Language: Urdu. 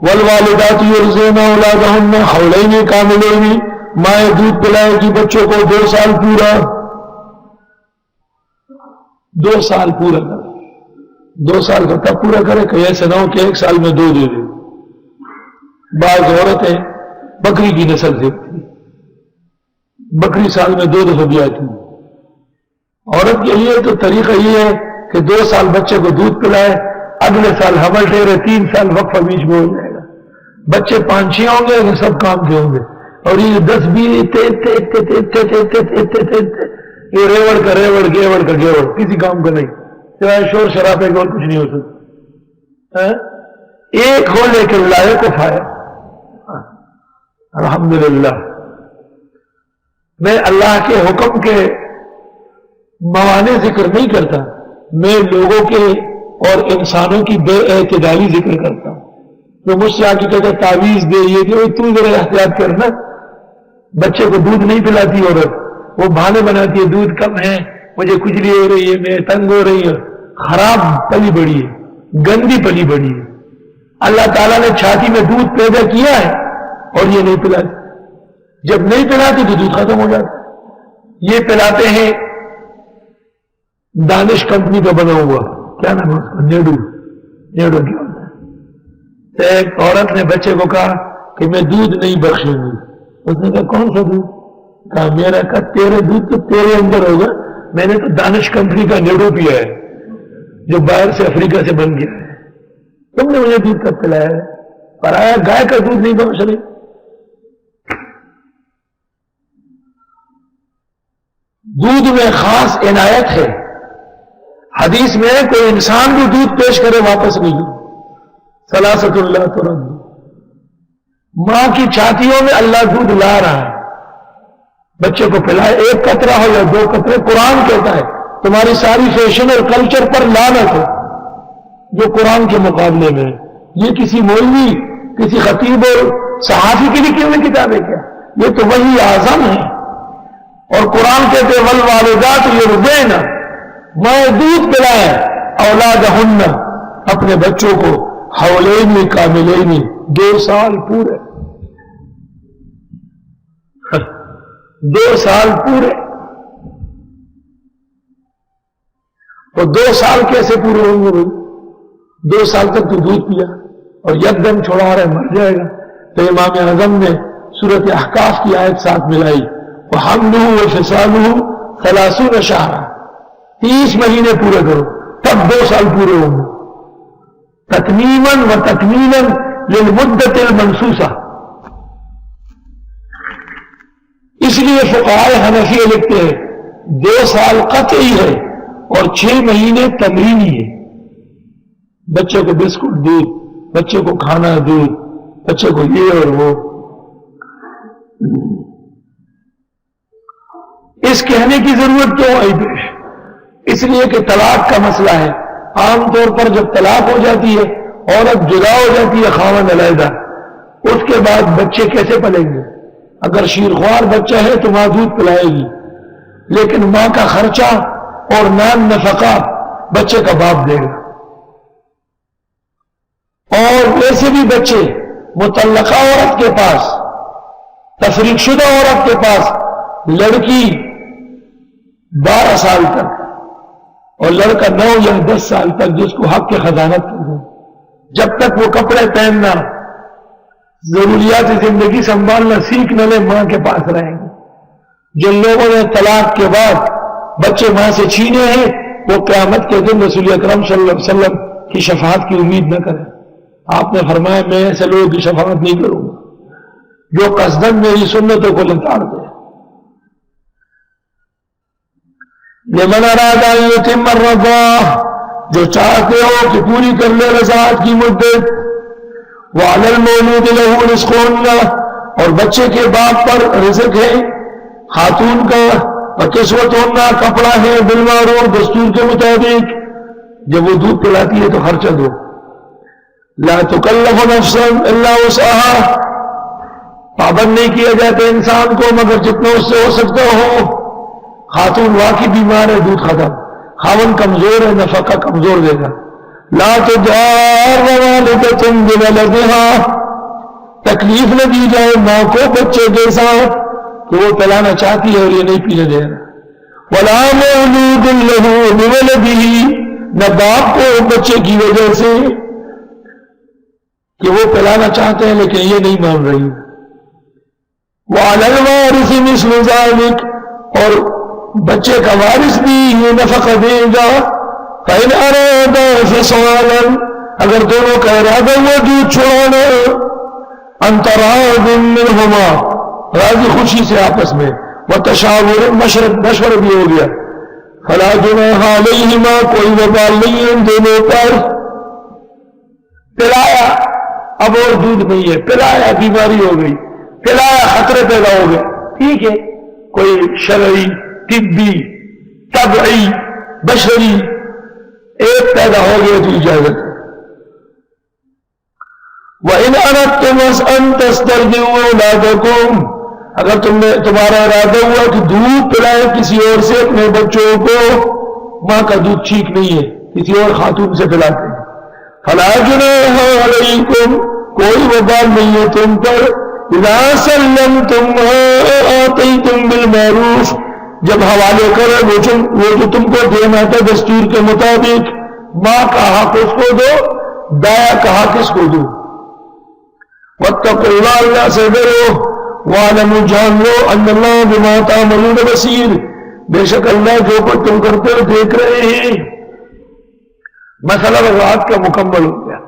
والوالدات یرضعن اولادہن حولین کاملین، مائیں دودھ پلائے گی بچوں کو 2 سال پورا، 2 سال پورا کرے، 2 سال کا تب پورا کرے کہ ایسا نہ ہو کہ 1 سال میں 2 دے دے۔ بعض عورتیں بکری کی نسل دیکھتی، بکری سال میں 2 دفعہ بھی آتی۔ عورت کے لیے تو طریقہ یہ ہے کہ 2 سال بچے کو دودھ پلائے، اگلے سال حمل ٹھہرے، 3 سال وقفہ بیچ میں ہو جائے گا، بچے 5-6 ہوں گے تو سب کام کے ہوں گے، اور یہ 10-20 یہ ریوڑ کا گیوڑ کسی کام کا نہیں، سوائے شور شرابے کا اور کچھ نہیں ہو سکتا۔ ایک ہو لیکن لائے کو فائر۔ الحمدللہ میں اللہ کے حکم کے موانع ذکر نہیں کرتا، میں لوگوں کے اور انسانوں کی بے اعتدالی ذکر کرتا ہوں۔ جو مجھ سے آ کے کہتا تعویذ دے، یہ کہ تو ذرا احتیاط کرنا، بچے کو دودھ نہیں پلاتی عورت، وہ بہانے بناتی ہے دودھ کم ہے، مجھے کھجلی ہو رہی ہے، میں تنگ ہو رہی ہوں، خراب پلی بڑی ہے، گندی پلی بڑی ہے۔ اللہ تعالیٰ نے چھاتی میں دودھ پیدا کیا ہے اور یہ نہیں پلاتی، جب نہیں پلاتی تو دودھ ختم ہو جاتا۔ یہ پلاتے ہیں دانش کمپنی کا بنا ہوا، کیا نام ہے اس کا، نیڈو کیا ہوتا ہے۔ ایک عورت نے بچے کو کہا کہ میں دودھ نہیں بخشوں گی، اس نے کہا کون سا دودھ؟ کہا میرا، کہا تیرے دودھ تو تیرے اندر ہوگا، میں نے تو دانش کمپنی کا نیڈو پیا ہے جو باہر سے افریقہ سے بن گیا ہے، تم نے مجھے دودھ کب پلایا ہے؟ پرایا گائے کا دودھ نہیں بخش رہی۔ دودھ میں خاص عنایت ہے، حدیث میں کوئی انسان بھی دودھ پیش کرے واپس نہیں، ثلاثۃ لا ترد، ماں کی چھاتیوں میں اللہ دودھ لا رہا ہے، بچے کو پلائے، 1 قطرہ ہو یا 2 قطرے، قرآن کہتا ہے تمہاری ساری فیشن اور کلچر پر لعنت ہے جو قرآن کے مقابلے میں ہے۔ یہ کسی مولوی، کسی خطیب اور صحافی کی لکھی ہوئی کتاب ہے کیا؟ یہ تو وحی اعظم ہے، اور قرآن کہتے والوالدات یرضعن، مائیں دودھ پلائیں اولادہن، اپنے بچوں کو، حولین کاملین، 2 سال پورے، 2 سال پورے۔ اور 2 سال کیسے پورے ہوں گے بھائی؟ 2 سال تک تو دودھ پیا اور یکدم چھوڑا رہے مر جائے گا، تو امام اعظم نے سورۃ احقاف کی آیت ساتھ ملائی، وحملہ وفصالہ 30 شہرا، 30 مہینے پورے کرو تب 2 سال پورے ہوں گے، تتمیماً و تکمیلاً للمدت المنصوصہ۔ اس لیے فقہاء حنفیہ لکھتے ہیں 2 سال قطعی ہے اور 6 مہینے تمرینی ہے۔ بچے کو بسکٹ دودھ، بچے کو کھانا دودھ، بچے کو یہ اور وہ۔ اس کہنے کی ضرورت کیوں آئی پیش؟ اس لیے کہ طلاق کا مسئلہ ہے۔ عام طور پر جب طلاق ہو جاتی ہے، عورت جدا ہو جاتی ہے، خاوند علیحدہ، اس کے بعد بچے کیسے پلیں گے؟ اگر شیرخوار بچہ ہے تو ماں دودھ پلائے گی، لیکن ماں کا خرچہ اور نان نفقہ بچے کا باپ دے گا۔ اور ویسے بھی بچے مطلقہ عورت کے پاس، تفریق شدہ عورت کے پاس، لڑکی 12 سال تک اور لڑکا 9 یا 10 سال تک، جس کو حق کے خزانت کرتے ہیں، جب تک وہ کپڑے پہننا، ضروریات زندگی سنبھالنا سیکھ نہ لے، ماں کے پاس رہیں گے۔ جن لوگوں نے طلاق کے بعد بچے ماں سے چھینے ہیں، وہ قیامت کے دن رسول اکرم صلی اللہ علیہ وسلم کی شفاعت کی امید نہ کریں۔ آپ نے فرمایا میں ایسے لوگوں کی شفاعت نہیں کروں گا جو قصداً میری سنتوں کو لتاڑ دے۔ لمن اراد ان یتم الرضاعہ، جو چاہتے ہو کہ پوری کر لے رضاعت کی مدت، وعلی المولود لہ رزقہن، اور بچے کے باپ پر رزق ہے خاتون کا، وکسوتہن، کپڑا ہے بالمعروف، دستور کے مطابق، جب وہ دودھ پلاتی ہے تو خرچہ دو۔ لا تکلف نفسا الا وسعہا، پابند نہیں کیا جاتا انسان کو مگر جتنا اس سے ہو سکتا ہو۔ خاتون واقعی بیمار ہے، دودھ ختم، خاوند کمزور ہے، نفقہ کمزور دے گا، لا تضار والدۃ بولدہا، تکلیف نہ دی جائے ماں کو بچے کے ساتھ کہ وہ پلانا چاہتی ہے اور یہ نہیں پینے دے رہا، ولا مولود لہ بولدہ، نہ باپ کو بچے کی وجہ سے کہ وہ پلانا چاہتے ہیں لیکن یہ نہیں مان رہی، وعلی الوارث مثل ذلک، اور بچے کا وارث بھی یہ نفقہ دے گا، فإن أرادا فصالا، اگر دونوں کا ارادہ ہوا دودھ چھوڑانا، ان تراض منہما، راضی خوشی سے آپس میں، وتشاور، مشورہ بھی ہو گیا، فلا جناح علیہما، کوئی وبال نہیں ہے ان دونوں پر۔ پلایا اب اور دودھ نہیں ہے، پلایا بیماری ہو گئی، پلایا خطرے پیدا ہو گئے، ٹھیک ہے، کوئی شرعی، طبی، طبعی، بشری ایک پیدا ہو گیا تو اجازت ہے۔ وَإِنْ أَرَدْتُمْ أَنْ تَسْتَرْضِعُوا أَوْلَادَكُمْ، اگر تمہارا ارادہ ہوا کہ دودھ پلائے کسی اور سے اپنے بچوں کو، ماں کا دودھ ٹھیک نہیں ہے کسی اور خاتون سے پلاتے ہیں، فَلَا جُنَاحَ عَلَيْكُمْ، کوئی وبال نہیں ہے تم پر، اِذَا سَلَّمْتُمْ مَا آتَيْتُمْ بِالْمَعْرُوفِ، جب حوالے کرے وہ جو تم کو دینا تھا دستور کے مطابق، ماں کا حق اس کو دو، دایا کا حق اس کو دو۔ وَاتَّقُوا اللَّهَ، اللہ سے ڈرو، وَاعْلَمُوا، جان لو، أَنَّ اللَّهَ بِمَا تَعْمَلُونَ بَصِيرٌ، بے شک اللہ جو کچھ تم کرتے ہو دیکھ رہے ہیں۔ مسئلہ رات کا مکمل ہو گیا۔